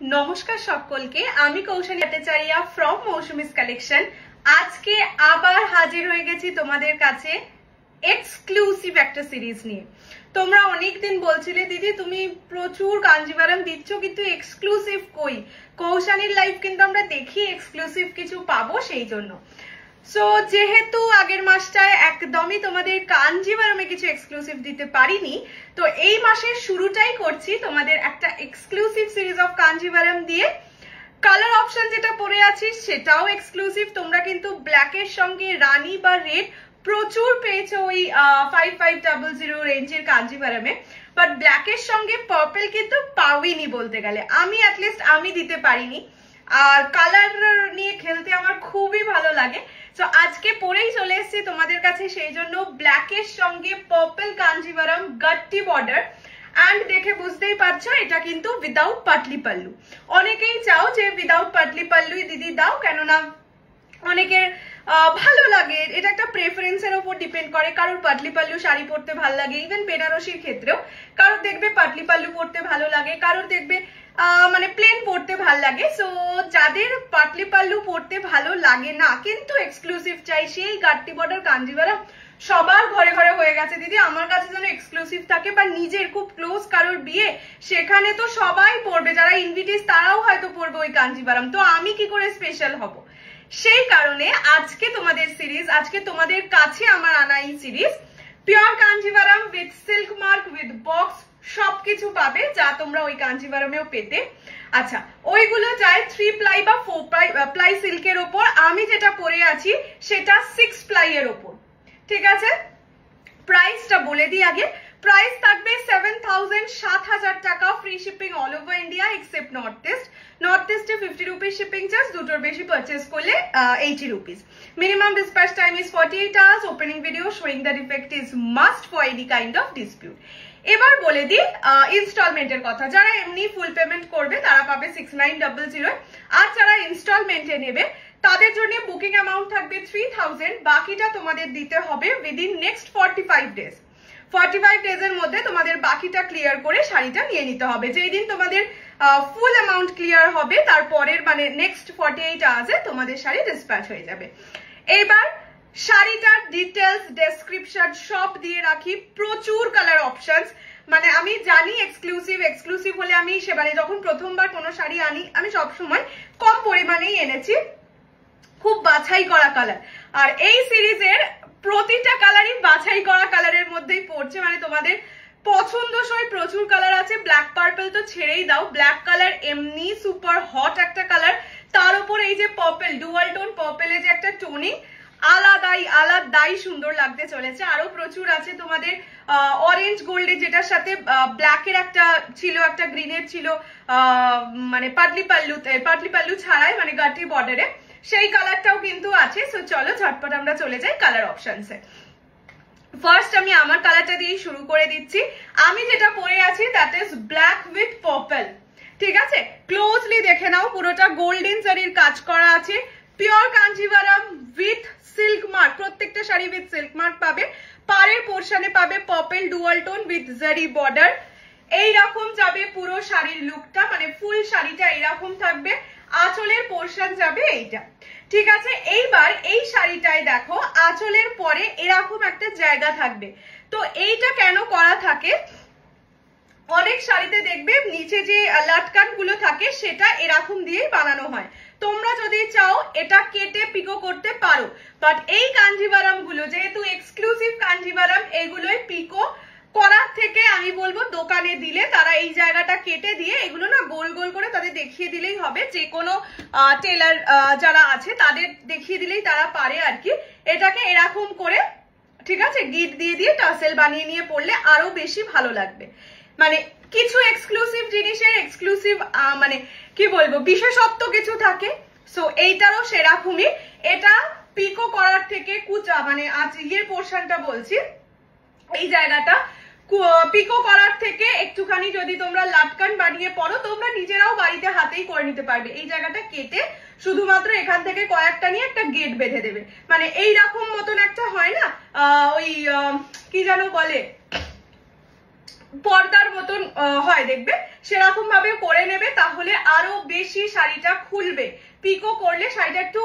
নমস্কার সকলকে, আমি কৌশলী ভট্টাচার্য ফ্রম মৌসুমিস কালেকশন। আজকে আবার হাজির হয়ে গেছি তোমাদের কাছে এক্সক্লুসিভ একটা সিরিজ নিয়ে। তোমরা অনেকদিন বলছিলে দিদি তুমি প্রচুর কাঞ্জিভারাম দিচ্ছ কিন্তু এক্সক্লুসিভ কই, কৌশানীর লাইভ কিন্তু আমরা দেখি এক্সক্লুসিভ কিছু পাবো, সেই জন্য সো যেহেতু আগের মাসটায় একদমই তোমাদের কাঞ্জিভারামে কিছু এক্সক্লুসিভ দিতে পারিনি, তো এই মাসের শুরুটাই করছি তোমাদের একটা এক্সক্লুসিভ সিরিজ অফ কাঞ্জিভারাম দিয়ে। কালার অপশন যেটা পরে আছি সেটাও এক্সক্লুসিভ। তোমরা কিন্তু ব্ল্যাকের সঙ্গে রানী বা রেড প্রচুর পেয়েছো ওই 5500 রেঞ্জের কাঞ্জিভারামে, বাট ব্ল্যাকের সঙ্গে পার্পল কিন্তু পাওইনি বলতে গেলে, আমি অ্যাটলিস্ট আমি দিতে পারিনি। আর কালার নিয়ে খেলতে আমার খুবই ভালো লাগে, তো আজকে পরেই চলে এসেছি তোমাদের কাছে, সেই জন্য ব্ল্যাকের সঙ্গে পার্পল কাঞ্জিভারাম গাট্টি বর্ডার। অ্যান্ড দেখে বুঝতেই পারছো এটা কিন্তু উইদাউট পাটলি পাল্লু। অনেকেই চাও যে উইদাউট পাটলি পাল্লুই দিদি দাও, কেননা অনেকের ভালো লাগে, এটা একটা প্রেফারেন্সের ওপর ডিপেন্ড করে। কারোর পাটলি পাল্লু শাড়ি পরতে ভালো লাগে, ইভেন বেনারসির ক্ষেত্রেও কারোর দেখবে পাটলি পাল্লু পরতে ভালো লাগে, কারোর দেখবে মানে প্লেন পরতে ভালো লাগে। সো যাদের পাটলি পাল্লু পরতে ভালো লাগে না কিন্তু এক্সক্লুসিভ চাই, সেই গাট্টি বর্ডার কাঞ্জিভারাম সবার ঘরে ঘরে হয়ে গেছে দিদি। আমার কাছে যেন এক্সক্লুসিভ থাকে, বা নিজের খুব ক্লোজ কারোর বিয়ে সেখানে তো সবাই পরবে, যারা ইনভিটিস তারাও হয়তো পরবে ওই কাঞ্জিভারাম, তো আমি কি করে স্পেশাল হব? সেই কারণে আজকে তোমাদের সিরিজ, আজকে তোমাদের কাছে আমার আনা এই series pure Kanjivaram with silk mark with box সবকিছু পাবে, যা তোমরা ওই কাঞ্জিভারামেও পেতে। আচ্ছা, ওইগুলো যায় 3 প্লাই বা 4 প্লাই সিল্কের ওপর, আমি যেটা পরে আছি সেটা 6 প্লাই এর ওপর। ঠিক আছে, প্রাইসটা বলে দিই আগে। প্রাইস থাকবে 7000 টাকা, free shipping all over India except north east. North ইস্টে 50 রুপিস শিপিং চার্জ, দুটোর বেশি পারচেস করলে 80 rupees. Minimum dispatch time is 48 hours. Opening video showing the defect is must for any kind of dispute. এবার বলে দিই ইনস্টলমেন্টের কথা। যারা এমনি ফুল পেমেন্ট করবে তারা পাবে 6900, আর যারা ইনস্টলমেন্টে নেবে তাদের জন্য বুকিং অ্যামাউন্ট থাকবে 3000, বাকিটা তোমাদের দিতে হবে উইদিন নেক্সট 45 ডেজ। 45 ডেজের মধ্যে তোমাদের বাকিটা ক্লিয়ার করে শাড়িটা নিয়ে নিতে হবে। যেই দিন তোমাদের ফুল অ্যামাউন্ট ক্লিয়ার হবে তারপরের মানে নেক্সট 48 আওয়ার্সে তোমাদের শাড়ি ডিসপ্যাচ হয়ে যাবে। এইবার শাড়িটার ডিটেলস ডেসক্রিপশন সব দিয়ে রাখি, প্রচুর কালার অপশনস। মানে আমি জানি এক্সক্লুসিভ হলে আমি সেবারে যখন প্রথমবার কোনো শাড়ি আনি আমি সবসময় কম পরিমাণেই এনেছি, খুব বাছাই করা কালার। আর এই সিরিজের প্রতিটা কালারই বাছাই করা কালারের মধ্যেই পড়ছে, মানে তোমাদের পছন্দসই প্রচুর কালার আছে। ব্ল্যাক পার্পল তো ছেড়েই দাও, ব্ল্যাক কালার এমনি সুপার হট একটা কালার, তার উপর এই যে পার্পল ডুয়াল টোন পার্পলের যে একটা টোনিং আলাদাই সুন্দর লাগতে চলেছে। আরো প্রচুর আছে তোমাদের অরেঞ্জ গোল্ডে, যেটার সাথে ব্ল্যাকের একটা ছিল, একটা গ্রিনের ছিল, মানে পাটলি পাল্লু ছাড়াই মানে গাটি বর্ডারে, সেই কালারটাও কিন্তু আছে। সো চলো ঝটপট আমরা চলে যাই কালার অপশনসে। ফার্স্ট আমি আমার কালারটা দিয়ে শুরু করে দিচ্ছি। আমি যেটা পরে আছি that is black with purple. ঠিক আছে, ক্লোজলি দেখে নাও, পুরোটা গোল্ডেন জারির কাজ করা আছে। Pure Kanjivaram with silk mark, প্রত্যেকটা শাড়ি উইথ সিল্ক মার্ক পাবে। পাড়ের পোর্শনে পাবে পার্পল ডুয়াল টোন উইথ জারি বর্ডার। এইরকম যাবে পুরো শাড়ির লুকটা, মানে ফুল শাড়িটা এইরকম থাকবে। আঁচলের পোর্শন যাবে এইটা। ঠিক আছে, এইবার এই শাড়িটায় দেখো আঁচলের পরে এরকম একটা জায়গা থাকবে। তো এইটা কেন করা থাকে, অনেক শাড়িতে দেখবে নিচে যে লাটকান গুলো থাকে সেটা এরকম দিয়েই বানানো হয়। তোমরা যদি চাও এটা কেটে পিকো করতে পারো, বাট এই কাঞ্জিভারাম গুলো যেহেতু এক্সক্লুসিভ কাঞ্জিভারাম, এগুলোই পিকো করার থেকে আমি বলবো দোকানে দিলে তারা এই জায়গাটা কেটে দিয়ে এগুলো না গোল গোল করে তাদের দেখিয়ে দিলেই হবে। যে কোনো টেলার যারা আছে তাদের দেখিয়ে দিলেই তারা পারে আর কি। এটাকে এরকম করে ঠিক আছে গিট দিয়ে দিয়ে টাসেল বানিয়ে নিয়ে পড়লে আরো বেশি ভালো লাগবে। মানে কিছু এক্সক্লুসিভ জিনিসের এক্সক্লুসিভ মানে কি বলবো বিশেষত্ব কিছু থাকে, সো এইটারও সেরকমই। এটা পিকো করার থেকে কুচা মানে ইয়ের পোর্শনটা বলছি, এই জায়গাটা পিকো করার থেকে একটুখানি যদি তোমরা লাটকান বানিয়ে পড়ো, তোমরা নিজেরাও বাড়িতে হাতেই করে নিতে পারবে। এই জায়গাটা কেটে শুধুমাত্র এখান থেকে কয়েকটা নিয়ে একটা গেট বেঁধে দেবে, মানে এইরকম মতন একটা হয় না ওই কি যেন বলে পর্দার মতন হয় দেখবে, সেরকম ভাবে করে নেবে, তাহলে আরো বেশি শাড়িটা খুলবে, পিকো করলে শাড়িটা একটু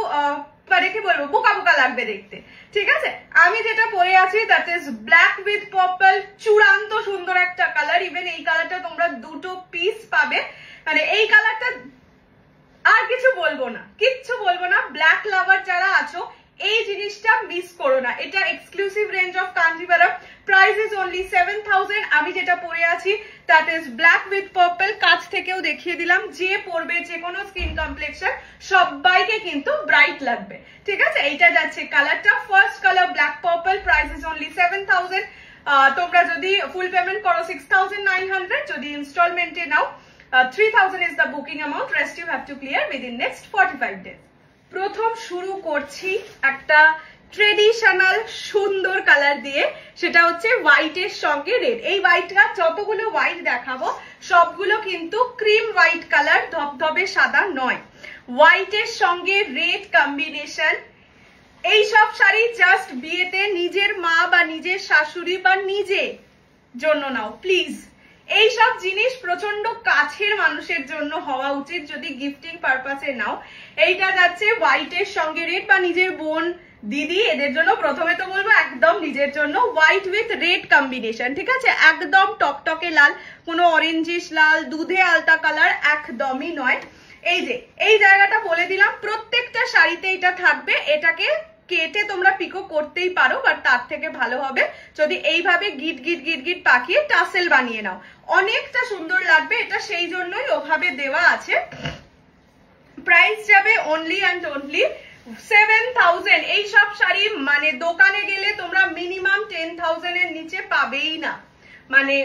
মানে কি বলবো বোকা বোকা লাগবে দেখতে। ঠিক আছে, আমি যেটা পরে আছি that is black with purple, চূড়ান্ত সুন্দর একটা কালার। ইভেন এই কালারটা তোমরা দুটো পিস পাবে, মানে এই কালারটা আর কিছু বলবো না, কিচ্ছু বলবো না। ব্ল্যাক লাভার যারা আছো এই জিনিসটা মিস করো না। এটা exclusive range of Kanjivaram, price is only 7000। আমি যেটা পরে আছি that is black with purple. কাছ থেকেও দেখিয়ে দিলাম, যে পরবে যে কোনো স্কিন কমপ্লেক্সন সবাইকে কিন্তু ব্রাইট লাগবে। ঠিক আছে, এইটা যাচ্ছে কালারটা, first colour black purple, price is only 7000। তোমরা যদি ফুল পেমেন্ট করো 6900, যদি ইনস্টলমেন্টে নাও 3000 is the booking amount, rest you have to clear within next 45 days. প্রথম শুরু করছি একটা ট্রেডিশনাল সুন্দর কালার দিয়ে, সেটা হচ্ছে হোয়াইটের সঙ্গে রেড। এই হোয়াইটটা যতগুলো হোয়াইট দেখাবো সবগুলো কিন্তু ক্রিম হোয়াইট কালার, ধবধবে সাদা নয়। হোয়াইটের সঙ্গে রেড কম্বিনেশন, এই সব শাড়ি জাস্ট বিয়েতে নিজের মা বা নিজের শাশুড়ি বা নিজে জন্য নাও প্লিজ। এই সব জিনিস প্রচন্ড কাছের মানুষের জন্য হওয়া উচিত যদি গিফটিং পারপাসে নাও। এইটা যাচ্ছে হোয়াইটের সঙ্গে রেড, বা নিজের বোন দিদি এদের জন্য প্রথমে তো বলবো একদম নিজের জন্য। হোয়াইট উইথ রেড কম্বিনেশন, ঠিক আছে, একদম টকটকে লাল, কোনো অরেঞ্জিশ লাল, দুধে আলতা কালার একদমই নয়। এই যে এই জায়গাটা বলে দিলাম, প্রত্যেকটা শাড়িতে এটা থাকবে। এটাকে কেটে তোমরা পিকো করতেই পারো, বাট তার থেকে ভালো হবে যদি এইভাবে গিট গিট গিট গিট পাকিয়ে টাসেল বানিয়ে নাও, অনেকটা সুন্দর লাগবে। এটা সেই জন্যই ওভাবে দেওয়া আছে। প্রাইস যাবে অনলি অ্যান্ড অনলি 7000। এই সব শাড়ি মানে দোকানে গেলে তোমরা মিনিমাম 10,000 এর নিচে পাবেই না, মানে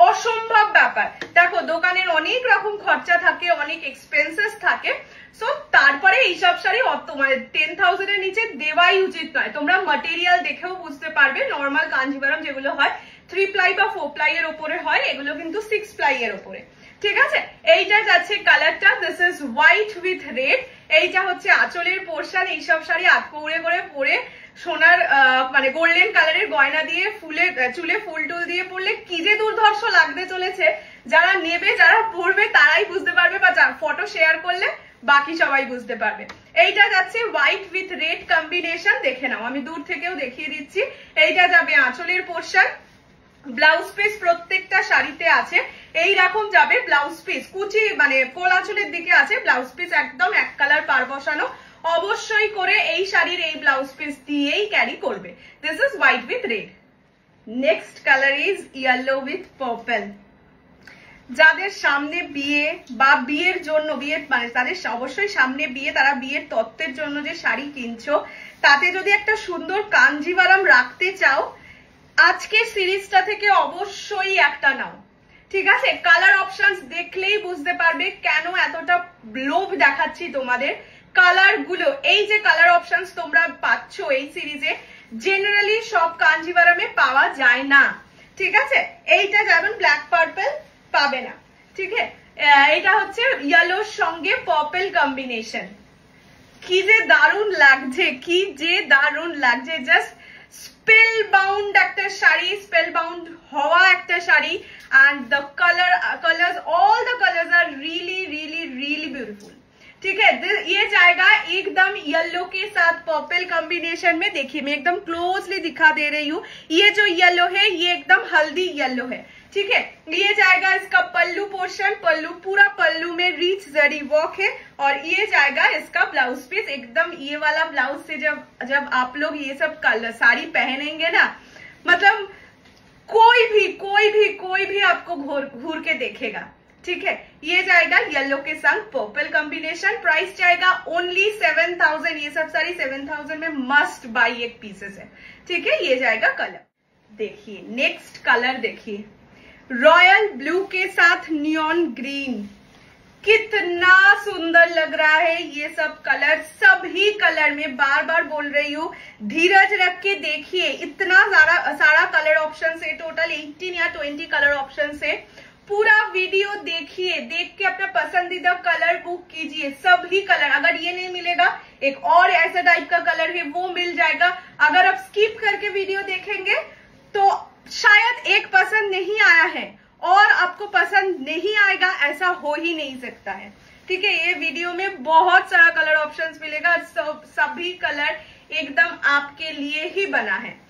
অসম্ভব ব্যাপার। দেখো দোকানের অনেক রকম খরচা থাকে, অনেক এক্সপেন্সেস থাকে, সো তারপরে এইসব শাড়ি মানে 10,000 এর নিচে দেওয়াই উচিত নয়। তোমরা ম্যাটেরিয়াল দেখেও বুঝতে পারবে, নর্মাল কাঞ্জিভারাম যেগুলো হয় 3 প্লাই বা 4 প্লাই এর উপরে হয়, এগুলো কিন্তু 6 প্লাই এর উপরে। ঠিক আছে, এইটা যাচ্ছে কালারটা, this is white with red. এইটা হচ্ছে আঁচলের পোর্শন। এইসব শাড়ি আটকৌড়ে করে পরে সোনার মানে গোল্ডেন কালারের গয়না দিয়ে চুলে ফুল টুল দিয়ে পরলে কি যে দুর্ধর্ষ লাগতে চলেছে। যারা নেবে, যারা পরবে তারাই বুঝতে পারবে, বা ফটো শেয়ার করলে বাকি সবাই বুঝতে পারবে। এইটা যাচ্ছে হোয়াইট উইথ রেড কম্বিনেশন, দেখে নাও, আমি দূর থেকেও দেখিয়ে দিচ্ছি। এইটা যাবে আঁচলের পোর্শন। ব্লাউজ পিস প্রত্যেকটা শাড়িতে আছে এইরকম যাবে ব্লাউজ পিস, কুচি মানে কোল আঁচলের দিকে আছে ব্লাউজ পিস, একদম এক কালার পার বসানো। অবশ্যই করে এই শাড়ির এই ব্লাউজ পিস দিয়েই ক্যারি করবে। This is white with red. Next colour is yellow with purple. যাদের সামনে বিয়ে বা বিয়ের জন্য, বিয়ের মানে তাদের অবশ্যই সামনে বিয়ে, তারা বিয়ের তত্ত্বের জন্য যে শাড়ি কিনছো, তাতে যদি একটা সুন্দর কাঞ্জিভারাম রাখতে চাও, আজকের সিরিজটা থেকে অবশ্যই একটা নাও। ঠিক আছে, কালার অপশনস দেখলেই বুঝতে পারবে কেন এতটা লোভ দেখাচ্ছি তোমাদের। কালার গুলো, এই যে কালার অপশনস তোমরা পাচ্ছ এই সিরিজে, জেনারেলি সব কাঞ্জিভারামে পাওয়া যায় না। ঠিক আছে, এইটা যেমন ব্ল্যাক পার্পল পাবে না। ঠিক আছে, এটা হচ্ছে ইয়েলোর সঙ্গে পার্পল কম্বিনেশন। কি যে দারুণ লাগছে, কি যে দারুণ লাগছে, জাস্ট স্পেল বাউন্ড একটা শাড়ি, স্পেল বাউন্ড হওয়া একটা sari. and the colors, all the colors are really really really beautiful. ठीक है, ये जाएगा एकदम येलो के साथ पर्पल कॉम्बिनेशन में। देखिए मैं एकदम क्लोजली दिखा दे रही हूँ, ये जो येलो है ये एकदम हल्दी येलो है। ठीक है, ये जाएगा इसका पल्लू पोर्शन, पल्लू पूरा पल्लू में रिच जरी वर्क है, और ये जाएगा इसका ब्लाउज पीस। एकदम ये वाला ब्लाउज से जब आप लोग ये सब कलर साड़ी पहनेंगे ना, मतलब कोई भी आपको घूर के देखेगा। ठीक है, ये जाएगा येलो के संग पर्पल कॉम्बिनेशन। प्राइस जाएगा ओनली 7000। ये सब सारी 7000 में मस्ट बाई एक पीसेस है। ठीक है, ये जाएगा कलर। देखिए नेक्स्ट कलर, देखिए रॉयल ब्लू के साथ नियॉन ग्रीन, कितना सुंदर लग रहा है। ये सब कलर, सभी कलर में बार बार बोल रही हूँ, धीरज रख के देखिए, इतना सारा कलर ऑप्शन है, टोटल 18 या 20 कलर ऑप्शन है। पूरा वीडियो देखिए, देख के अपना पसंदीदा कलर बुक कीजिए। सभी कलर, अगर ये नहीं मिलेगा एक और ऐसा टाइप का कलर है वो मिल जाएगा। अगर आप स्किप करके वीडियो देखेंगे तो शायद एक पसंद नहीं आया है और आपको पसंद नहीं आएगा, ऐसा हो ही नहीं सकता है। ठीक है। ये वीडियो में बहुत सारा कलर ऑप्शंस मिलेगा, सभी कलर एकदम आपके लिए ही बना है,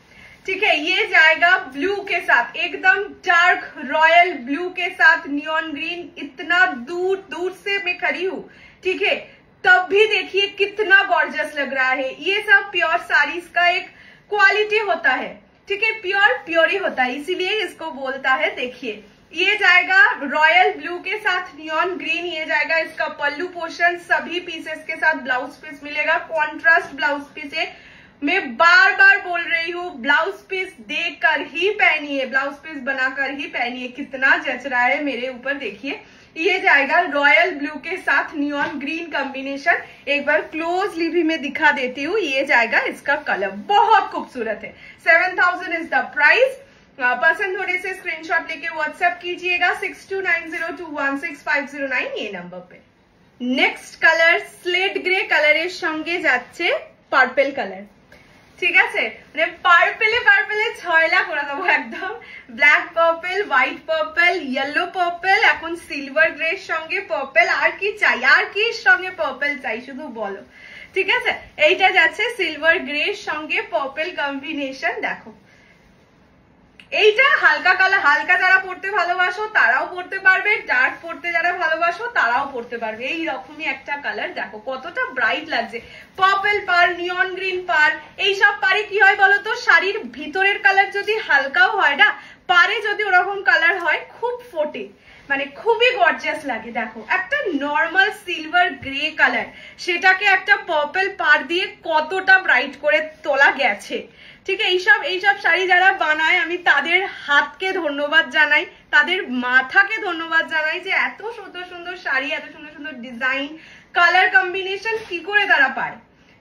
ठीक है। ये जाएगा ब्लू के साथ, एकदम डार्क रॉयल ब्लू के साथ नियॉन ग्रीन। इतना दूर दूर से मैं खड़ी हूँ, ठीक है, तब भी देखिए कितना गॉर्जियस लग रहा है। ये सब प्योर साड़ीज का एक क्वालिटी होता है, ठीक है, प्योर ही होता है, इसीलिए इसको बोलता है। देखिए ये जाएगा रॉयल ब्लू के साथ नियॉन ग्रीन, ये जाएगा इसका पल्लू पोर्शन, सभी पीसेस के साथ ब्लाउज पीस मिलेगा, कॉन्ट्रास्ट ब्लाउज पीस है। मैं बार बार बोल रही हूँ ब्लाउज पीस देखकर ही पहनिए, ब्लाउज पीस बनाकर ही पहनिए। कितना जच रहा है मेरे ऊपर, देखिए। ये जाएगा रॉयल ब्लू के साथ नियॉन ग्रीन कॉम्बिनेशन। एक बार क्लोजली भी मैं दिखा देती हूँ। ये जाएगा इसका कलर, बहुत खूबसूरत है। 7000 इज द प्राइस। पसंद होने से स्क्रीनशॉट लेके व्हाट्सएप कीजिएगा 6290216509 ये नंबर पे। Next colour slate grey colour संगे जाচ্ছে পার্পল কালার, ঠিক আছে, মানে পার্পলে ছয়লা করে দেবো একদম। Black purple, white purple, yellow purple, এখন সিলভার গ্রে সঙ্গে পার্পল। আর কি চাই, আর কি সঙ্গে পার্পল চাই শুধু বলো, ঠিক আছে। এইটা যাচ্ছে সিলভার গ্রে সঙ্গে পার্পল কম্বিনেশন। দেখো এইটা হালকা কালার, হালকা যারা পড়তে ভালোবাসো তারাও পড়তে পারবে, ডার্ক পড়তে যারা ভালোবাসো তারাও পড়তে পারবে। এই রকমই একটা কালার, দেখো কতটা ব্রাইট লাগছে। পার্পল পার, নিয়ন গ্রিন পার, এইসব পারে কি হয় বলতো, শাড়ির ভিতরের কালার যদি হালকাও হয় না, পারে যদি ওরকম কালার হয় খুব ফোটে, মানে খুবই গর্জিয়াস লাগে। দেখো একটা নর্মাল সিলভার গ্রে কালার, সেটাকে একটা পার্পল পার দিয়ে কতটা ব্রাইট করে তোলা গেছে, ঠিক আছে। এইসব শাড়ি যারা বানায় আমি তাদের হাতকে ধন্যবাদ জানাই, তাদের মাথাকে ধন্যবাদ জানাই যে এত সুন্দর সুন্দর শাড়ি, এত সুন্দর সুন্দর ডিজাইন, কালার কম্বিনেশন কি করে তারা পায়,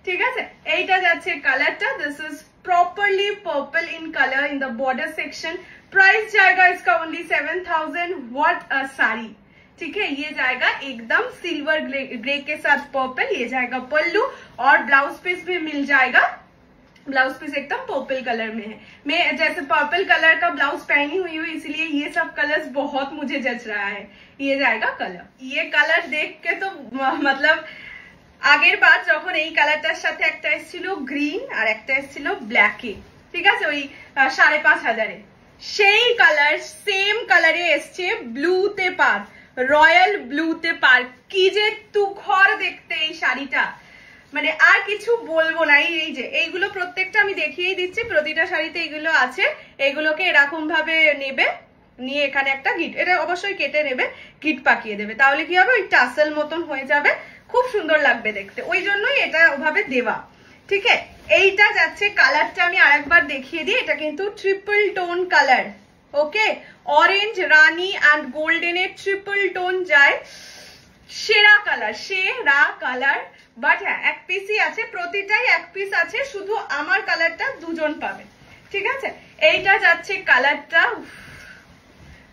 ঠিক আছে। এইটা যাচ্ছে কালারটা, this is properly purple in colour in the border section. Price जाएगा इसका ओनली 7000। व्हाट अ साड़ी, ठीक है। ये जाएगा एकदम सिल्वर ग्रे के साथ पर्पल, ये जाएगा पल्लू और ब्लाउज पीस भी मिल जाएगा। ब्लाउज पीस एकदम पर्पल कलर में है। मैं जैसे पर्पल कलर का ब्लाउज पहनी हुई हूँ, इसलिए ये सब कलर्स बहुत मुझे जच रहा है। ये जाएगा कलर, ये कलर देख के तो मतलब আগের বার যখন এই কালারটার সাথে একটা এসেছিল গ্রিন আর একটা এসেছিল ব্ল্যাকে, ঠিক আছে, ওই 5500 সেই কালার সেম কালারে এসছে ব্লুতে পার, রয়্যাল ব্লুতে পার। কি যে তুখর দেখতে এই শাড়িটা, মানে আর কিছু বলবো না। এই যে এইগুলো প্রত্যেকটা আমি দেখিয়েই দিচ্ছি, প্রতিটা শাড়িতে এইগুলো আছে। এগুলোকে এরকম ভাবে নেবে, নিয়ে এখানে একটা গিট, এটা অবশ্যই কেটে নেবে, গিট পাকিয়ে দেবে, তাহলে কি হবে ওই টাসেল মতন হয়ে যাবে, খুব সুন্দর লাগবে দেখতে, ওই জন্যই এটা ওভাবে দেওয়া, ঠিক আছে। এইটা যাচ্ছে কালারটা আমি আরেকবার দেখিয়ে দিই, এটা কিন্তু triple tone colour, okay, orange রানী অ্যান্ড গোল্ডেনের ট্রিপল টোন যায়, সেরা কালার। বাট হ্যাঁ এক পিসই আছে, প্রতিটাই এক পিস আছে, শুধু আমার কালারটা দুজন পাবে, ঠিক আছে। এইটা যাচ্ছে কালারটা,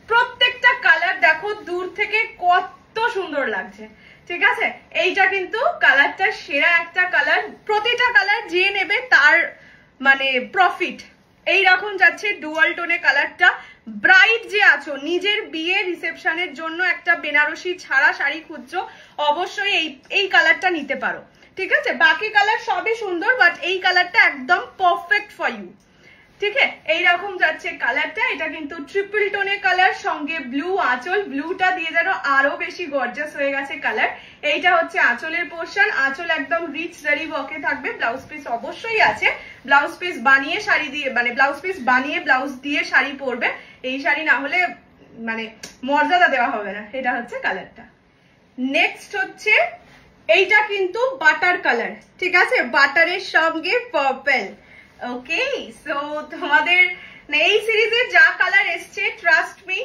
প্রত্যেকটা কালার দেখো দূর থেকে কত সুন্দর লাগছে, ঠিক আছে। এইটা কিন্তু কালারটা সেরা একটা কালার, প্রতিটা কালার যে নেবে তার মানে প্রফিট। এইরকম যাচ্ছে ডুয়াল টোনে কালারটা। ব্রাইড যে আছো, নিজের বিয়ে রিসেপশনের জন্য একটা বেনারসি ছাড়া শাড়ি খুঁজছো, অবশ্যই এই কালারটা নিতে পারো, ঠিক আছে। বাকি কালার সবই সুন্দর, বাট এই কালারটা একদম পারফেক্ট ফর ইউ, ঠিক আছে। এইরকম যাচ্ছে কালারটা, এটা কিন্তু ট্রিপল টোনের কালার, সঙ্গে ব্লু আঁচল, ব্লুটা দিয়ে যেন আরো বেশি গর্জাস হয়ে গেছে কালার। এইটা হচ্ছে আঁচলের পোর্শন, আঁচল একদম রিচ জারি ওয়ার্কে থাকবে, ব্লাউজ পিস অবশ্যই আছে। ব্লাউজ পিস বানিয়ে শাড়ি দিয়ে, মানে ব্লাউজ পিস বানিয়ে ব্লাউজ দিয়ে শাড়ি পরবে, এই শাড়ি না হলে মানে মর্যাদা দেওয়া হবে না। এটা হচ্ছে কালারটা। নেক্সট হচ্ছে এইটা কিন্তু বাটার কালার, ঠিক আছে, বাটারের সঙ্গে পার্পল, ওকে। সো তোমাদের এই সিরিজের যা কালার এসছে, ট্রাস্ট মি,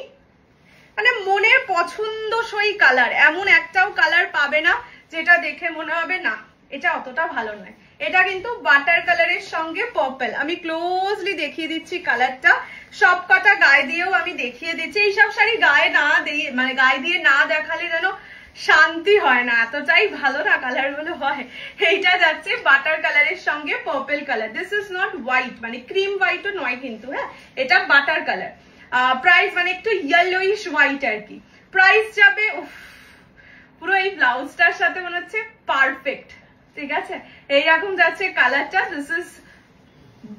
মানে মনের পছন্দসই কালার, এমন একটাও কালার পাবে না যেটা দেখে মনে হবে না এটা অতটা ভালো নয়। এটা কিন্তু বাটার কালারের সঙ্গে পার্পল। আমি ক্লোজলি দেখিয়ে দিচ্ছি কালারটা, সব কটা গায়ে দিয়েও আমি দেখিয়ে দিচ্ছি। এইসব শাড়ি গায়ে না দিয়ে, মানে গায়ে দিয়ে না দেখালে যেন শান্তি হয় না, এতটাই ভালো না কালার গুলো হয়। এইটা যাচ্ছে বাটার কালারের সঙ্গে purple colour. This is not white, মানে ক্রিম হোয়াইটও নয় কিন্তু, হ্যাঁ, এটা বাটার কালার। প্রাইস মানে একটু ইয়েলোইশ হোয়াইট আর কি। প্রাইস যাবে পুরো এই ব্লাউজটার সাথে মনে হচ্ছে পারফেক্ট। ঠিক আছে, এইরকম যাচ্ছে কালারটা। This is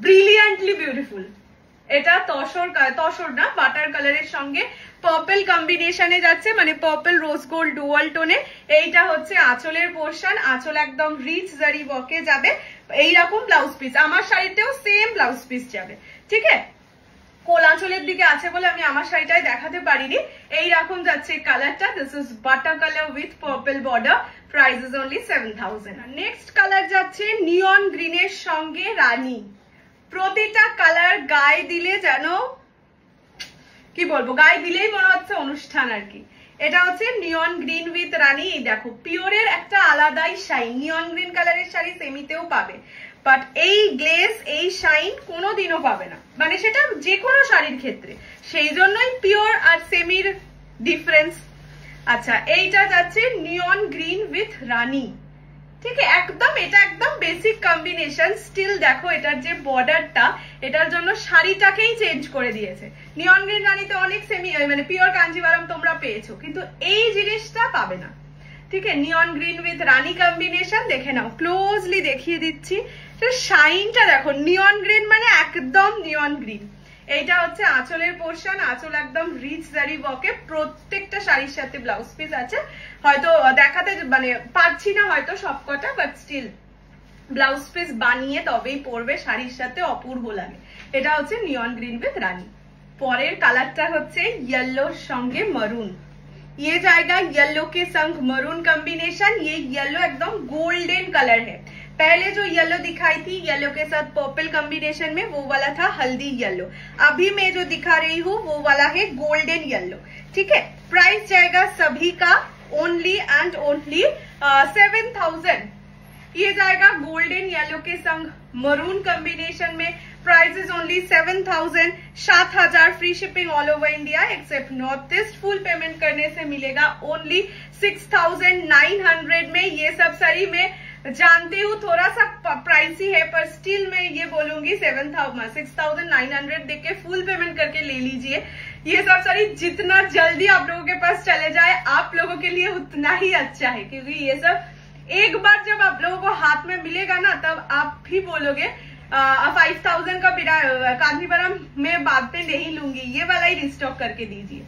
brilliantly beautiful. এটা তসর না বাটার কালারের সঙ্গে পার্পল কম্বিনেশনে যাচ্ছে, মানে পার্পল রোজ গোল্ড ডুয়াল টোনে। এইটা হচ্ছে আঁচলের পোর্শন, আঁচল একদম রিচ জারি ওয়ার্কে যাবে। এইরকম ব্লাউজ পিস, আমার শাড়িতেও সেম ব্লাউজ পিস যাবে। ঠিক আছে, কোল আঁচলের দিকে আছে বলে আমি আমার শাড়িটাই দেখাতে পারিনি। এইরকম যাচ্ছে কালারটা। This is butter colour with purple border. Price is only 7000। Next colour যাচ্ছে নিয়ন গ্রিনের সঙ্গে রানী। প্রতিটা কালার গায়ে দিলে যেন কি বলবো, গায়ে দিলেই মনে হচ্ছে অনুষ্ঠান আর কি। এটা হচ্ছে নিয়ন গ্রিন উইথ রানী। এই দেখো পিওরের একটা আলাদাই শাইন। নিয়ন গ্রিন কালারের শাড়ি সেমিতেও পাবে, বাট এই গ্লেজ এই শাইন কোনোদিনও পাবে না, মানে সেটা যে কোনো শাড়ির ক্ষেত্রে। সেই জন্যই পিওর আর সেমির ডিফারেন্স। আচ্ছা, এইটা যাচ্ছে নিয়ন গ্রিন উইথ রানী। ঠিক আছে, একদম এটা একদম বেসিক কম্বিনেশন। স্টিল দেখো এটার যে বর্ডারটা, এটার জন্য শাড়িটাকেই চেঞ্জ করে দিয়েছে। নিয়ন গ্রিন রানীতে অনেক সেমি মানে পিওর কাঞ্জিভারম তোমরা পেয়েছো, কিন্তু এই জিনিসটা পাবে না। ঠিক আছে, নিয়ন গ্রিন উইথ রানী কম্বিনেশন। দেখে নাও, ক্লোজলি দেখিয়ে দিচ্ছি। শাইনটা দেখো, নিয়ন গ্রিন মানে একদম নিয়ন গ্রিন। এইটা হচ্ছে আঁচলের পোর্শন, আঁচল একদম রিচ জারি ওয়ার্কে। প্রত্যেকটা শাড়ির সাথে ব্লাউজ পিস আছে। হয়তো দেখাতে মানে পারছি না হয়তো সবকটা, বাট স্টিল ব্লাউজ পিস বানিয়ে তবেই পরবে, শাড়ির সাথে অপূর্ব লাগে। এটা হচ্ছে নিয়ন গ্রিন উইথ রানী। পরের কালারটা হচ্ছে येलोর সঙ্গে मरून। ये जाएगा येलो के संग मरून कॉम्बिनेशन। ये येलो एकदम गोल्डन कलर है। पहले जो येलो दिखाई थी येलो के साथ पर्पल कॉम्बिनेशन में, वो वाला था हल्दी येलो। अभी मैं जो दिखा रही हूँ वो वाला है गोल्डन येलो। ठीक है, प्राइस जाएगा सभी का ओनली एंड ओनली 7000। ये जाएगा गोल्डन येलो के संग मरून कॉम्बिनेशन में। Price is only 7000। 7000 free shipping all over India accept north east. Full payment करने से मिलेगा ओनली 6900 में। ये सब साड़ी में जानती हूँ थोड़ा सा प्राइसी है, पर स्टिल मैं ये बोलूंगी 6900 देके फुल पेमेंट करके ले लीजिए। ये सब साड़ी जितना जल्दी आप लोगों के पास चले जाए आप लोगों के लिए उतना ही अच्छा है, क्योंकि ये सब एक बार जब आप लोगों को हाथ में मिलेगा ना, तब आप भी बोलोगे 5000 का मेरा कांजीवरम मैं बाद में नहीं लूंगी, ये वाला ही रिस्टॉक करके दीजिए।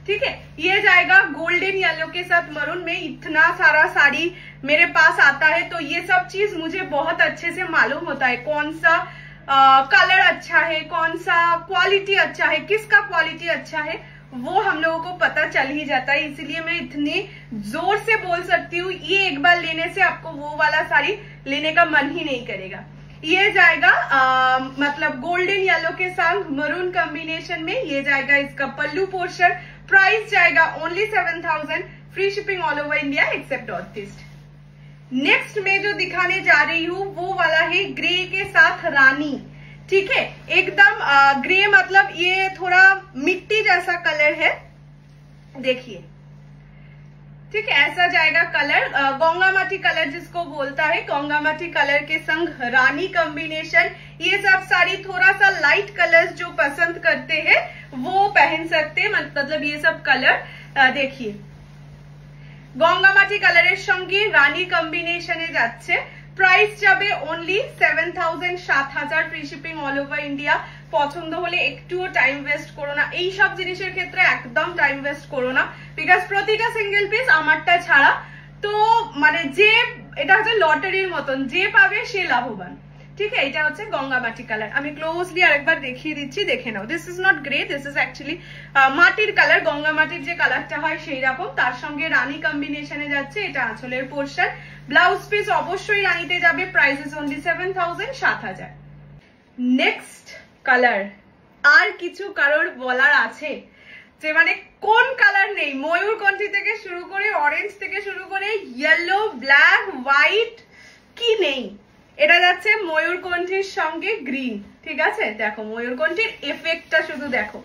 ठीक है, ये जाएगा गोल्डन येलो के साथ मरून में। इतना सारा साड़ी मेरे पास आता है तो ये सब चीज मुझे बहुत अच्छे से मालूम होता है, कौन सा कलर अच्छा है, कौन सा क्वालिटी अच्छा है, किसका क्वालिटी अच्छा है, वो हम लोगों को पता चल ही जाता है। इसीलिए मैं इतने जोर से बोल सकती हूँ, ये एक बार लेने से आपको वो वाला साड़ी लेने का मन ही नहीं करेगा। ये जाएगा मतलब गोल्डन येलो के साथ मरून कॉम्बिनेशन में। ये जाएगा इसका पल्लू पोर्शन। प्राइस जाएगा only 7000। Free shipping all over India accept north east. Next मैं जो दिखाने जा रही हूँ वो वाला है ग्रे के साथ रानी। ठीक है, एकदम ग्रे मतलब ये थोड़ा मिट्टी जैसा कलर है, देखिए। ठीक है, ऐसा जाएगा कलर, गंगामाटी कलर जिसको बोलता है, गंगामाटी कलर के संग रानी कॉम्बिनेशन। ये सब साड़ी थोड़ा सा लाइट कलर्स जो पसंद करते हैं वो पहन सकते हैं। मतलब ये सब कलर देखिए, गंगामाटी कलर संगे रानी कॉम्बिनेशने जाচ্ছে। প্রাইস যাবে only 7000। 7000 free shipping all over India. পছন্দ হলে একটুও টাইম ওয়েস্ট করো না, এই সব জিনিসের ক্ষেত্রে একদম টাইম ওয়েস্ট করো না, বিকজ প্রতিটা সিঙ্গেল পিস আমারটা ছাড়া তো মানে যে এটা হচ্ছে লটারির মতন, যে পাবে সে লাভবান। ঠিক আছে, এটা হচ্ছে গঙ্গামাটি কালার। আমি ক্লোজলি আরেকবার দেখিয়ে দিচ্ছি, দেখে নাও। This is not grey, this is actually মাটির কালার, গঙ্গামাটির যে কালারটা হয় সেই রকম। তার সঙ্গে রানী কম্বিনেশনে যাচ্ছে। এটা আঁচলের পোর্শন। ব্লাউজ পিস অবশ্যই রানীতে যাবে। Price is only 7000। 7000। Next colour আর কিছু কারোর বলার আছে যে মানে কোন কালার নেই? ময়ূরকণ্ঠী থেকে শুরু করে অরেঞ্জ থেকে শুরু করে ইয়েলো, ব্ল্যাক, হোয়াইট, কি নেই? এটা যাচ্ছে ময়ূরকণ্ঠীর সঙ্গে গ্রিন। ঠিক আছে, দেখো ময়ূরকণ্ঠীর এফেক্টটা শুধু দেখো।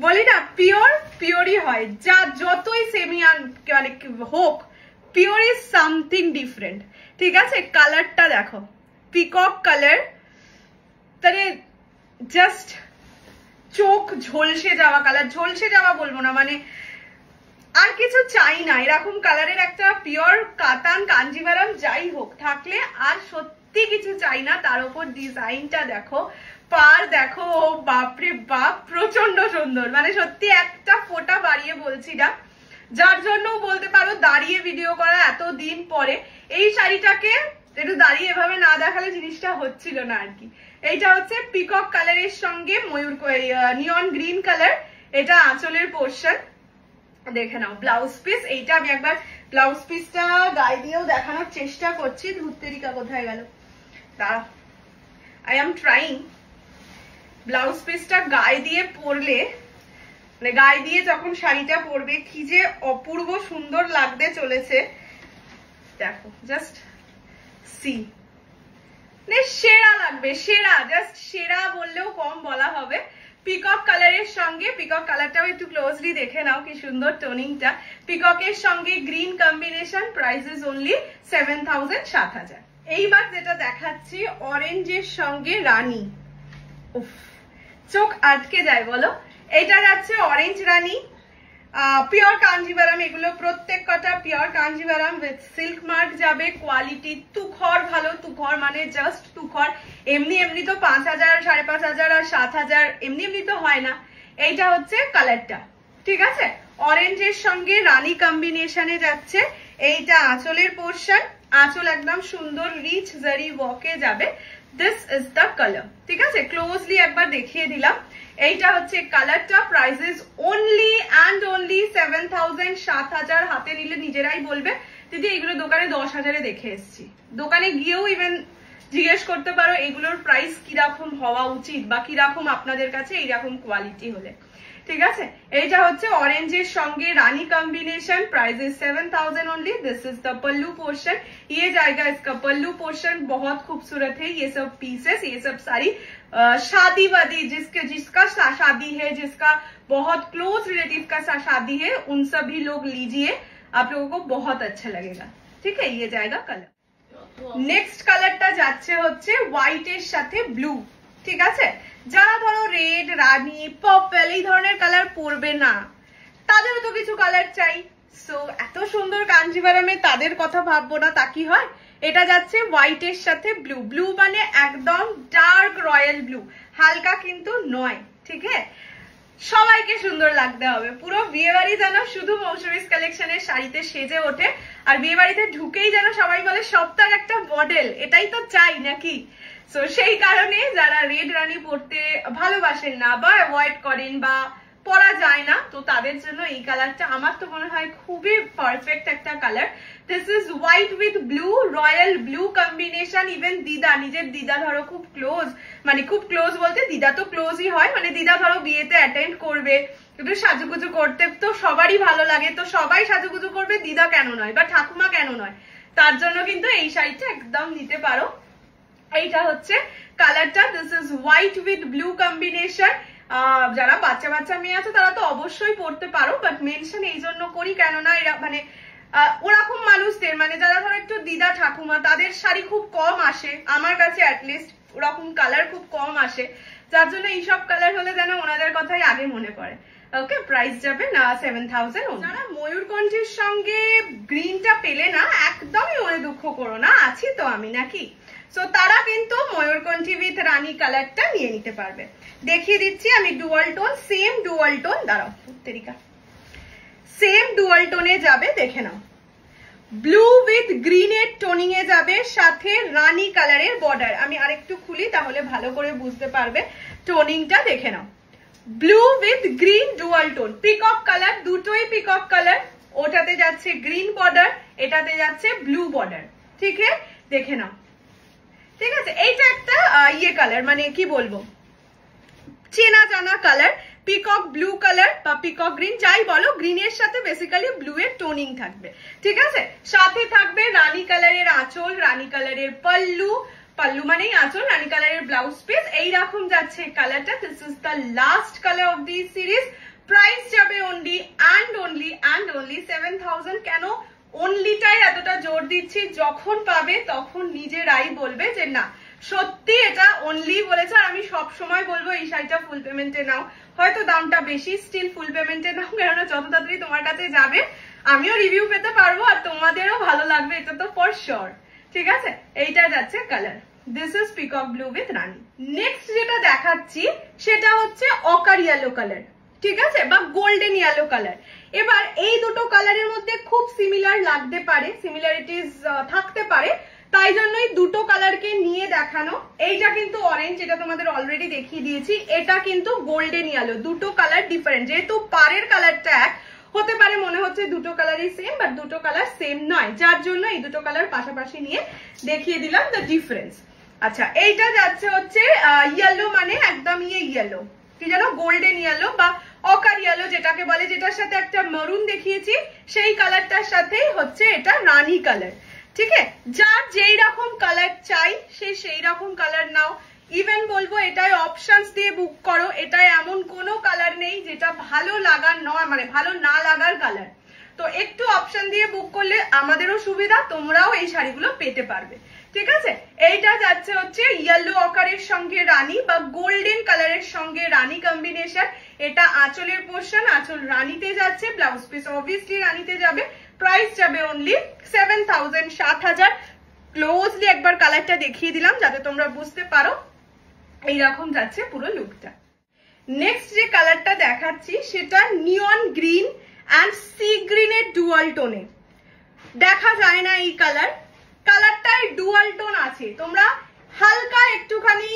বলি না পিওর পিওরই হয়, যা যতই সেমিয়ান মানে হোক, পিওর ইজ সামথিং ডিফারেন্ট। ঠিক আছে, কালারটা দেখো, পিকক কালার, তাহলে জাস্ট চোখ ঝলসে যাওয়া কালার। ঝলসে যাওয়া বলবো না, মানে আর কিছু চাই না, এরকম কালারের একটা পিওর কাতান কাঞ্জিভারাম যাই হোক থাকলে আর সত্যি কিছু চাই না। তার উপর ডিজাইনটা দেখো, পার দেখো, বাপরে বাপ প্রচন্ড সুন্দর, মানে সত্যি একটা ফোঁটা বাড়িয়ে বলছি না, যার জন্য বলতে পারো দাঁড়িয়ে ভিডিও করা এত দিন পরে। এই শাড়িটাকে একটু দাঁড়িয়ে এভাবে না দেখালে জিনিসটা হচ্ছিল না আর কি। এইটা হচ্ছে পিকক কালারের সঙ্গে ময়ূর নিয়ন গ্রিন কালার, এটা আঁচলের পোর্শন। দেখে নাও ব্লাউজ পিস, এইটা আমি একবার ব্লাউজ পিসটা গায়ে দিয়েও দেখানোর চেষ্টা করছি। ধুত্তেরিকা কোথায় গেল, দাঁড়াও, আই এম ট্রাইং। ব্লাউজ পিসটা গায়ে দিয়ে পরলে, মানে গায়ে দিয়ে যখন শাড়িটা পরবে কি যে অপূর্ব সুন্দর লাগতে চলেছে দেখো, জাস্ট সি, সেরা লাগবে, সেরা, জাস্ট সেরা বললেও কম বলা হবে। পিকক কালারের সঙ্গে, পিকক কালারটাও একটু ক্লোজলি দেখে নাও কি সুন্দর টোনিংটা, পিককের সঙ্গে গ্রিন কম্বিনেশন, প্রাইসেস অনলি 7000, 7000। এইবার যেটা দেখাচ্ছি অরেঞ্জের সঙ্গে রানী, উফ চোখ আটকে যায় বলো। এটা যাচ্ছে অরেঞ্জ রানী, পিওর কাঞ্জিভারাম, এগুলো প্রত্যেক কটা pure Kanjivaram with silk mark যাবে। কোয়ালিটি তুখর ভালো, তুখর মানে জাস্ট তুখর, এমনি এমনি তো 5000, 5500 আর 7000 এমনি এমনি তো হয় না। এইটা হচ্ছে কালারটা, ঠিক আছে। অরেঞ্জের সঙ্গে রানী কম্বিনেশনে যাচ্ছে। এইটা আঁচলের পোর্শন, আঁচল একদম সুন্দর রিচ জারি ওয়ার্কে যাবে। দিস ইজ দ্য কালার, ঠিক আছে। ক্লোজলি একবার দেখিয়ে দিলাম। এইটা হচ্ছে কালারটা, প্রাইসেস অনলি অ্যান্ড অনলি 7000, 7000। হাতে নিলে নিজেরাই বলবে দিদি এগুলো দোকানে 10,000 দেখে এসছি। দোকানে গিয়েও ইভেন জিজ্ঞেস করতে পারো এগুলোর প্রাইস কিরকম হওয়া উচিত বা কিরকম আপনাদের কাছে এইরকম কোয়ালিটি হলে, ঠিক আছে। এইটা হচ্ছে অরেঞ্জের সঙ্গে রানী combination, prices 7000 only. This is the pallu portion, ये जाएगा इसका पल्लू पोर्शन। बहुत खूबसूरत है ये सब पीसेस, ये सब सारी शादी वादी, जिसका शादी है, जिसका बहुत क्लोज रिलेटिव का शादी है, उन सभी लोग लीजिए, आप लोगों को बहुत अच्छा लगेगा, ठीक है। ये जाएगा कलर। नेक्स्ट कलरটা যাচ্ছে হচ্ছে হোয়াইটের সাথে ব্লু, ঠিক আছে। যারা ধরো রেড, রানী, পার্পল এই ধরনের কালার পরবে না, তাদেরও তো কিছু কালার চাই। সো এত সুন্দর কাঞ্জিভারামে তাদের কথা ভাববো না, তা কি হয়। এটা যাচ্ছে হোয়াইটের সাথে ব্লু, ব্লু মানে একদম ডার্ক রয়্যাল ব্লু, হালকা কিন্তু নয়, ঠিক আছে। সবাইকে সুন্দর লাগতে হবে। পুরো বিয়ে বাড়ি যেন শুধু মৌসুমীস কালেকশনের শাড়িতে সেজে ওঠে, আর বিয়ে বাড়িতে ঢুকেই যেন সবাই বলে সপ্তাহের একটা মডেল, এটাই তো চাই নাকি। সো সেই কারণে যারা রেড রানী পরতে ভালোবাসেন না বা অ্যাভয়েড করেন বা পরা যায় না, তো তাদের জন্য এই কালারটা আমার তো মনে হয় খুবই পারফেক্ট একটা colour. This is white with blue, royal blue combination. Even দিদা, নিজের দিদা ধরো খুব ক্লোজ, মানে খুব ক্লোজ বলতে দিদা তো ক্লোজই হয়, মানে দিদা ধরো বিয়েতে অ্যাটেন্ড করবে, একটু সাজুগুজু করতে তো সবারই ভালো লাগে, তো সবাই সাজুগুজু করবে, দিদা কেন নয় বা ঠাকুমা কেন নয়, তার জন্য কিন্তু এই শাড়িটা একদম নিতে পারো। এইটা হচ্ছে কালারটা, this is white with blue combination. যারা বাচ্চা বাচ্চা মেয়ে আছে তারা তো অবশ্যই পড়তে পারো, বাট মেনশন এই জন্য করি কেননা এরা মানে ওরকম মানুষদের, মানে যারা ধরো একটু দিদা ঠাকুমা, তাদের শাড়ি খুব কম আসে আমার কাছে, অ্যাটলিস্ট ওরকম কালার খুব কম আসে, যার জন্য এইসব কালার হলে যেন ওনাদের কথাই আগে মনে পড়ে। ওকে, প্রাইস যাবে না 7000। যারা ময়ূরকণ্ঠের সঙ্গে গ্রিনটা পেলে না, একদমই মনে দুঃখ করো না, আছি তো আমি নাকি। সো তারা কিন্তু ময়ূরকণ্ঠী উইথ রানী কালারটা নিয়ে নিতে পারবে। দেখিয়ে দিচ্ছি আমি dual tone, same dual tone, দাঁড়াও উত্তেরিকা, সেম ডুয়াল টোনে যাবে, দেখে নাও। ব্লু উইথ গ্রিনের টোনিং এ যাবে, সাথে রানী কালারের বর্ডার। আমি আরেকটু খুলি তাহলে ভালো করে বুঝতে পারবে টোনিংটা, দেখে নাও। Blue with green dual tone, peacock colour, দুটোই পিকক কালার। ওটাতে যাচ্ছে গ্রিন বর্ডার, এটাতে যাচ্ছে ব্লু বর্ডার, ঠিক আছে, দেখে নাও, ঠিক আছে। এইটা একটা ইয়ে কালার, মানে কি বলবো, চেনা জানা কালার, পিকক ব্লু কালার বা পিকক গ্রিন যাই বলো, গ্রিনের সাথে বেসিক্যালি ব্লু এর টোনিং থাকবে, ঠিক আছে। সাথে থাকবে রানী কালারের আঁচল, রানী কালারের পাল্লু, পাল্লু মানেই আঁচল, রানী কালারের ব্লাউজ পিস। এইরকম যাচ্ছে কালারটা। This is the last colour of this series. Price যাবে অনলি অ্যান্ড অনলি 7000। কেন অনলিটাই এতটা জোর দিচ্ছি, যখন পাবে তখন নিজেরাই বলবে যে না সত্যি এটা অনলি বলেছে, আর আমি সব সময় বলবো এই শাড়িটা ফুল পেমেন্টে নাও, হয়তো দামটা বেশি, স্টিল ফুল পেমেন্টে নাও, কেননা যত তাড়াতাড়ি তোমার কাছে যাবে আমিও রিভিউ পেতে পারবো আর তোমাদেরও ভালো লাগবে, এটা তো ফর শিওর। ঠিক আছে, এইটা যাচ্ছে colour, this is peacock blue with Rani. Next যেটা দেখাচ্ছি সেটা হচ্ছে অকার ইয়েলো কালার, ঠিক আছে, বা গোল্ডেন ইয়েলো কালার। এবার এই দুটো কালারের মধ্যে খুব সিমিলার লাগতে পারে, সিমিলারিটিস থাকতে পারে, তাই জন্যই দুটো কালারকে নিয়ে দেখানো। এইটা কিন্তু অরেঞ্জ, এটা তোমাদের অলরেডি দেখিয়ে দিয়েছি, এটা কিন্তু গোল্ডেন ইয়েলো, দুটো কালার ডিফারেন্ট। যেহেতু পাড়ের কালারটা এক, হতে পারে মনে হচ্ছে দুটো কালারই সেম, বাট দুটো কালার সেম নয়, যার জন্য এই দুটো কালার পাশাপাশি নিয়ে দেখিয়ে দিলাম দ্য ডিফারেন্স। আচ্ছা, এইটা যাচ্ছে হচ্ছে ইয়েলো, মানে একদম ইয়েলো, কি জানো, গোল্ডেন ইয়েলো বা অকার ইয়েলো যেটাকে বলে, যেটার সাথে একটা মেরুন দেখিয়েছি, সেই কালারটার সাথেই হচ্ছে এটা রানী কালার। ঠিক আছে, যার যেই রকম কালার চাই সেই রকম কালার নাও। ইভেন বলবো এটাই অপশনস দিয়ে বুক করো, এটাই এমন কোনো কালার নেই যেটা ভালো লাগার নয়, মানে ভালো না লাগার কালার। তো একটু অপশন দিয়ে বুক করলে আমাদেরও সুবিধা, তোমরাও এই শাড়িগুলো পেতে পারবে। ঠিক আছে, এইটা যাচ্ছে হচ্ছে ইয়েলো অকারের সঙ্গে রানী বা গোল্ডেন কালারের সঙ্গে রানী কম্বিনেশন। এটা আঁচলের পোর্শন, আঁচল রানীতে যাচ্ছে, ব্লাউজ পিস অবভিয়াসলি রানীতে যাবে। প্রাইস যাবে অনলি 7000, 7000। ক্লোজলি একবার কালারটা দেখিয়ে দিলাম যাতে তোমরা বুঝতে পারো। এইরকম যাচ্ছে পুরো লুকটা। নেক্সট যে কালারটা দেখাচ্ছি সেটা নিয়ন গ্রিন অ্যান্ড সি গ্রিনের ডুয়াল টোনে। দেখা যায় না এই কালারটাই ডুয়াল টোন আছে, তোমরা হালকা একটুখানি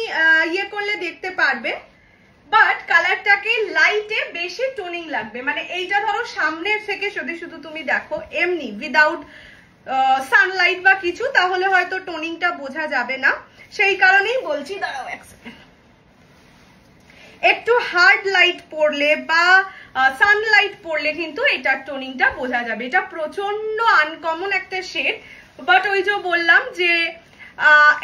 ইয়ে করলে দেখতে পারবে, বাট কালারটাকে লাইটে বেশি টোনিং লাগবে। মানে এইটা ধরো সামনে থেকে শুধু তুমি দেখো এমনি উইদাউট সানলাইট বা কিছু, তাহলে হয়তো টোনিংটা বোঝা যাবে না, সেই কারণেই বলছি। দাঁড়াও এক সেকেন্ড, একটু হার্ড লাইট পড়লে বা সানলাইট পড়লে কিন্তু এটার টোনিংটা বোঝা যাবে। এটা প্রচন্ড আনকমন একটা শেড, বাট ওই যে বললাম যে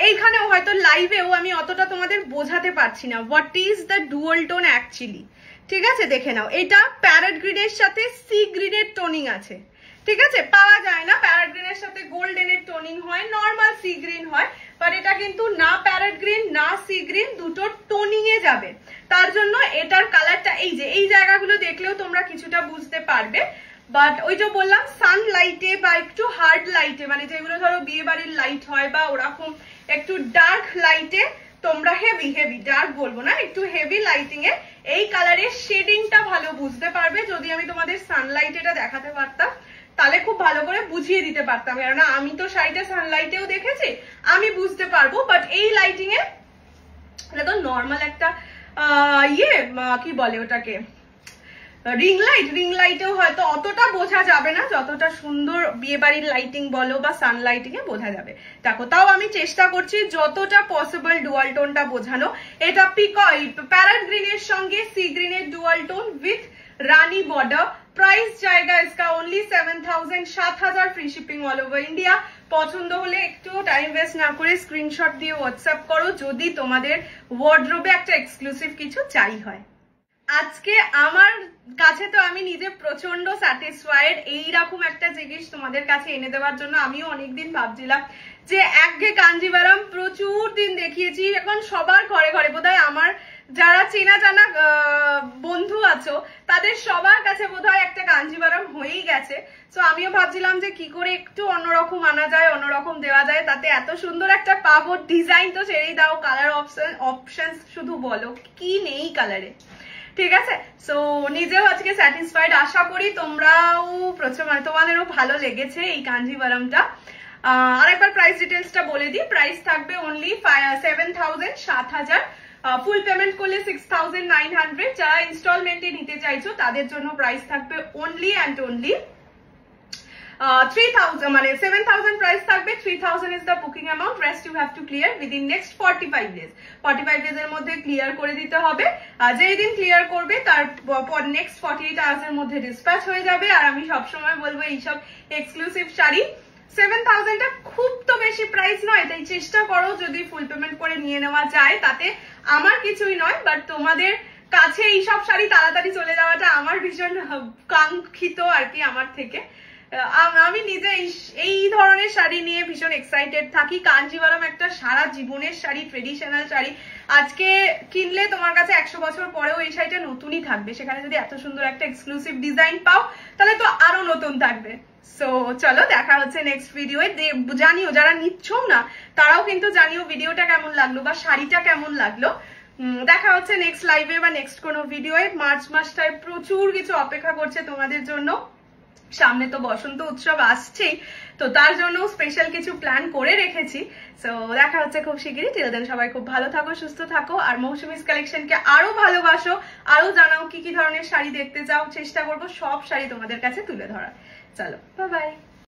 এইখানেও হয়তো লাইভেও আমি অতটা তোমাদের বোঝাতে পারছি না what is the dual tone actually. ঠিক আছে, দেখে নাও, এটা প্যারট গ্রিনের সাথে সি গ্রিনের টোনিং আছে। ঠিক আছে, পাওয়া যায় না, প্যারট গ্রিনের সাথে গোল্ডেনের টোনিং হয়, নর্মাল সি গ্রিন হয়, বাট এটা কিন্তু না প্যারট গ্রিন না সি গ্রিন, দুটো টোনিং এ যাবে। তার জন্য এটার কালারটা এই জায়গাগুলো দেখলেও তোমরা কিছুটা বুঝতে পারবে, বাট ওই যে বললাম সানলাইটে বা একটু হার্ড লাইটে, মানে যেগুলো ধরো বিয়ে বাড়ির লাইট হয় বা ওরকম একটু ডার্ক লাইটে, তোমরা হেভি ডার্ক বলবো না, একটু হেভি লাইটিং এ এই কালারের শেডিংটা ভালো বুঝতে পারবে। যদি আমি তোমাদের সানলাইট এটা দেখাতে পারতাম তাহলে খুব ভালো করে বুঝিয়ে দিতে পারতাম, কেননা আমি তো শাড়িটা সানলাইটেও দেখেছি, আমি বুঝতে পারবো। বাট এই লাইটিং এ এটা তো নর্মাল একটা কি বলে ওটাকে, রিং লাইটেও হয়তো অতটা বোঝা যাবে না যতটা সুন্দর বিয়ে বাড়ির লাইটিং বলো বা সানলাইটিং এ বোঝা যাবে। দেখো, তাও আমি চেষ্টা করছি যতটা পসিবল ডুয়াল টোনটা বোঝানো। এটা প্যারট গ্রিনের সঙ্গে সি গ্রিনের dual tone with Rani border. Price জায়গা इसका only 7000, 7000 free shipping all over India. পছন্দ হলে একটু টাইম ওয়েস্ট না করে স্ক্রিনশট দিয়ে হোয়াটসঅ্যাপ করো যদি তোমাদের ওয়ার্ডরোবে একটা এক্সক্লুসিভ কিছু চাই হয়। আজকে আমার কাছে তো আমি নিজে প্রচন্ড স্যাটিসফাইড এইরকম একটা জিনিস তোমাদের কাছে এনে দেওয়ার জন্য। আমিও অনেকদিন ভাবছিলাম যে একঘেয়ে কাঞ্জিভারাম প্রচুর দিন দেখিয়েছি, এখন সবার ঘরে ঘরে বোধহয় আমার যারা চেনা জানা বন্ধু আছো তাদের সবার কাছে বোধহয় একটা কাঞ্জিভারাম হয়েই গেছে। তো আমিও ভাবছিলাম যে কি করে একটু অন্যরকম আনা যায়, অন্যরকম দেওয়া যায়, তাতে এত সুন্দর একটা পাবো। ডিজাইন তো ছেড়েই দাও, কালার অপশন শুধু বলো কি নেই কালারে। ঠিক আছে, সো নিজেও আজকে স্যাটিসফাইড, আশা করি তোমরাও তোমাদেরও ভালো লেগেছে এই কাঞ্জিভারামটা। আরেকবার প্রাইস ডিটেলসটা বলে দিই। প্রাইস থাকবে অনলি 7000, 7000। ফুল পেমেন্ট করলে 6900। যারা ইনস্টলমেন্টে নিতে চাইছো তাদের জন্য প্রাইস থাকবে অনলি অ্যান্ড অনলি 3000, মানে 7000 প্রাইস থাকবে, 3000 is the booking amount, rest you have to clear within next 45 days. 45 days এর মধ্যে ক্লিয়ার করে দিতে হবে। যেই দিন ক্লিয়ার করবে তারপর নেক্সট 48 আওয়ার্স এর মধ্যে ডিসপ্যাচ হয়ে যাবে। আর আমি সবসময় বলবো এইসব এক্সক্লুসিভ শাড়ি 7000টা খুব তো বেশি প্রাইস নয়, তাই চেষ্টা করো যদি ফুল পেমেন্ট করে নিয়ে নেওয়া যায়, তাতে আমার কিছুই নয়, বাট তোমাদের কাছে এইসব শাড়ি তাড়াতাড়ি চলে যাওয়াটা আমার ভীষণ কাঙ্ক্ষিত আর কি আমার থেকে। আমি নিজে এই ধরনের শাড়ি নিয়ে ভীষণ এক্সাইটেড থাকি। কাঞ্জিভারাম একটা সারা জীবনের শাড়ি, ট্রেডিশনাল শাড়ি। আজকে কিনলে তোমার কাছে 100 বছর পরেও এই শাড়িটা নতুনই থাকবে। সেখানে যদি এত সুন্দর একটা এক্সক্লুসিভ ডিজাইন পাও তাহলে তো আরো নতুন থাকবে। সো চলো দেখা হচ্ছে নেক্সট ভিডিওয়ে। জানিও যারা নিচ্ছ না তারাও কিন্তু জানিও ভিডিওটা কেমন লাগলো বা শাড়িটা কেমন লাগলো। দেখা হচ্ছে নেক্সট লাইভে বা নেক্সট কোনো ভিডিওয়ে। মার্চ মাসটায় প্রচুর কিছু অপেক্ষা করছে তোমাদের জন্য। সামনে তো বসন্ত উৎসব আসছেই, তো তার জন্য স্পেশাল কিছু প্ল্যান করে রেখেছি। সো দেখা হচ্ছে খুব শিগগিরই। টিল দেন সবাই খুব ভালো থাকো, সুস্থ থাকো, আর মৌসুমীস কালেকশনকে আরো ভালোবাসো। আরো জানাও কি কি ধরনের শাড়ি দেখতে চাও। চেষ্টা করবো সব শাড়ি তোমাদের কাছে তুলে ধরার। চলো বাই বাই।